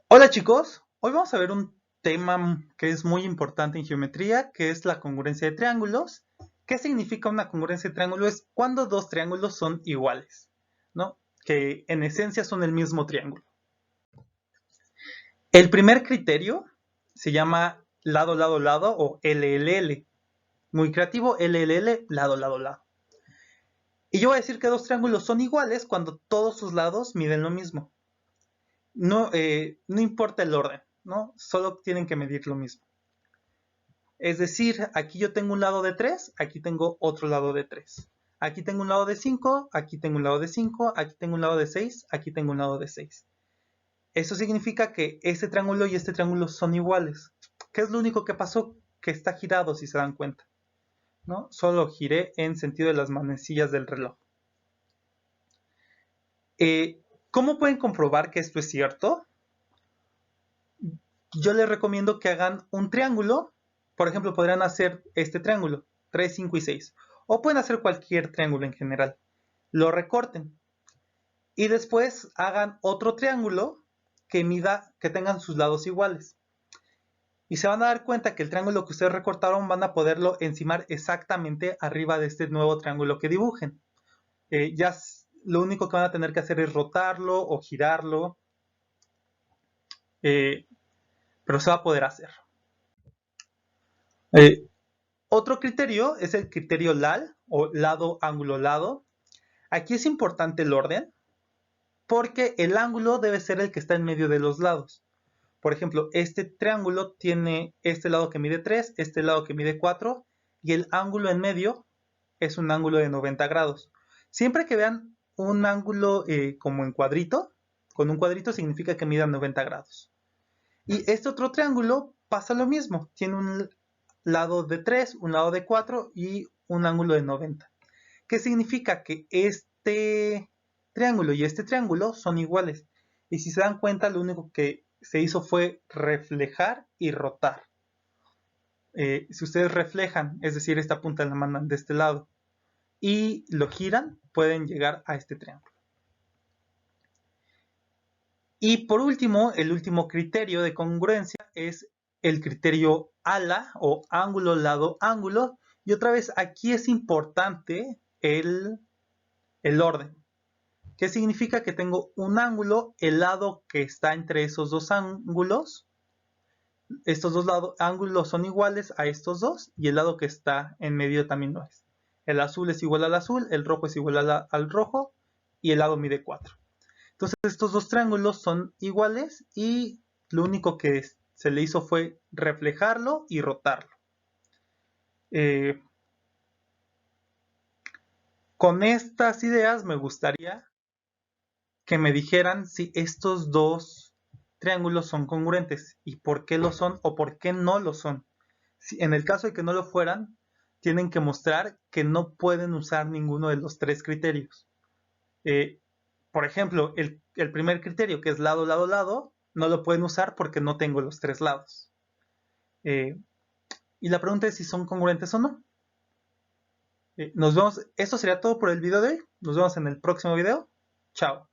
Hola chicos, hoy vamos a ver un tema que es muy importante en geometría, que es la congruencia de triángulos. ¿Qué significa una congruencia de triángulo? Es cuando dos triángulos son iguales, ¿no? Que en esencia son el mismo triángulo. El primer criterio se llama lado, lado, lado o LLL. Muy creativo, LLL, lado, lado, lado. Y yo voy a decir que dos triángulos son iguales cuando todos sus lados miden lo mismo. No importa el orden, ¿no? Solo tienen que medir lo mismo. Es decir, aquí yo tengo un lado de 3, aquí tengo otro lado de 3. Aquí tengo un lado de 5, aquí tengo un lado de 5, aquí tengo un lado de 6, aquí tengo un lado de 6. Eso significa que este triángulo y este triángulo son iguales. ¿Qué es lo único que pasó? Que está girado, si se dan cuenta, ¿no? Solo giré en sentido de las manecillas del reloj. ¿Cómo pueden comprobar que esto es cierto? Yo les recomiendo que hagan un triángulo. Por ejemplo, podrían hacer este triángulo, 3, 5 y 6. O pueden hacer cualquier triángulo en general. Lo recorten. Y después hagan otro triángulo que tengan sus lados iguales. Y se van a dar cuenta que el triángulo que ustedes recortaron van a poderlo encimar exactamente arriba de este nuevo triángulo que dibujen. Ya lo único que van a tener que hacer es rotarlo o girarlo, eh, pero se va a poder hacer. Eh, Otro criterio es el criterio LAL o lado, ángulo, lado. Aquí es importante el orden porque el ángulo debe ser el que está en medio de los lados. Por ejemplo, este triángulo tiene este lado que mide 3, este lado que mide 4 y el ángulo en medio es un ángulo de 90 grados. Siempre que vean un ángulo como en cuadrito, con un cuadrito significa que mida 90 grados. Y este otro triángulo pasa lo mismo, tiene un lado de 3, un lado de 4 y un ángulo de 90. ¿Qué significa? Que este triángulo y este triángulo son iguales. Y si se dan cuenta, lo único que se hizo fue reflejar y rotar. Si ustedes reflejan, es decir, esta punta la mandan de este lado y lo giran, pueden llegar a este triángulo. Y por último, el último criterio de congruencia es el criterio ala o ángulo, lado, ángulo. Y otra vez, aquí es importante el orden. ¿Qué significa? Que tengo un ángulo, el lado que está entre esos dos ángulos, estos dos ángulos son iguales a estos dos y el lado que está en medio también lo es. El azul es igual al azul, el rojo es igual al rojo y el lado mide 4. Entonces estos dos triángulos son iguales y lo único que se le hizo fue reflejarlo y rotarlo. Eh, con estas ideas me gustaría que me dijeran si estos dos triángulos son congruentes y por qué lo son o por qué no lo son. Si, en el caso de que no lo fueran, tienen que mostrar que no pueden usar ninguno de los tres criterios. Eh, por ejemplo, el primer criterio, que es lado, lado, lado, no lo pueden usar porque no tengo los tres lados. Eh, y la pregunta es si son congruentes o no. Nos vemos. Esto sería todo por el video de hoy. Nos vemos en el próximo video. Chao.